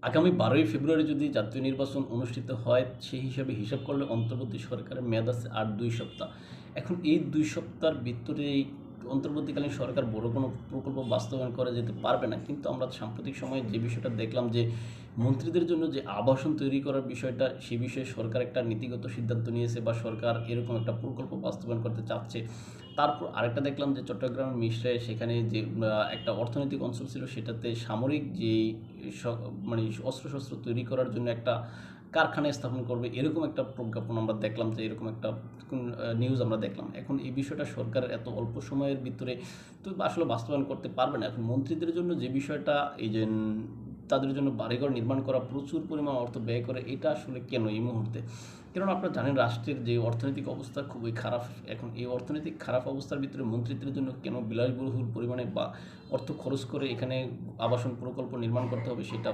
আগামী 12ই ফেব্রুয়ারি যদি জাতীয় নির্বাচন অনুষ্ঠিত হয়, সেই হিসাব করলে অন্তর্বর্তী সরকারের মেয়াদ আছে আর ২ সপ্তাহ। এখন এই ২ সপ্তাহের ভিতরে এই অন্তর্বর্তীকালীন সরকার বড় কোনো প্রকল্প বাস্তবায়ন করা যেতে পারবে না। কিন্তু আমরা সাম্প্রতিক সময়ে যে বিষয়টা দেখলাম যে মন্ত্রীদের জন্য যে আবাসন তৈরি করার বিষয়টা, সে বিষয়ে সরকার একটা নীতিগত সিদ্ধান্ত নিয়েছে বা সরকার এরকম একটা প্রকল্প বাস্তবায়ন করতে চাচ্ছে। তারপর আরেকটা দেখলাম যে চট্টগ্রামের মিরসরাইয়ে সেখানে যে একটা অর্থনৈতিক অঞ্চল ছিল, সেটাতে সামরিক যেই মানে অস্ত্রশস্ত্র তৈরি করার জন্য একটা কারখানা স্থাপন করবে, এরকম একটা প্রজ্ঞাপন আমরা দেখলাম, যে এরকম একটা নিউজ আমরা দেখলাম। এখন এই বিষয়টা সরকারের এত অল্প সময়ের ভিতরে তো আসলে বাস্তবায়ন করতে পারবে না। এখন মন্ত্রীদের জন্য যে বিষয়টা, এই যে তাদের জন্য বাড়িঘর নির্মাণ করা, প্রচুর পরিমাণ অর্থ ব্যয় করে, এটা আসলে কেন এই মুহূর্তে? কারণ আপনারা জানেন রাষ্ট্রের যে অর্থনৈতিক অবস্থা খুবই খারাপ। এখন এই অর্থনৈতিক খারাপ অবস্থার ভিতরে মন্ত্রীদের জন্য কেন বিলাসবহুল পরিমাণে বা অর্থ খরচ করে এখানে আবাসন প্রকল্প নির্মাণ করতে হবে, সেটা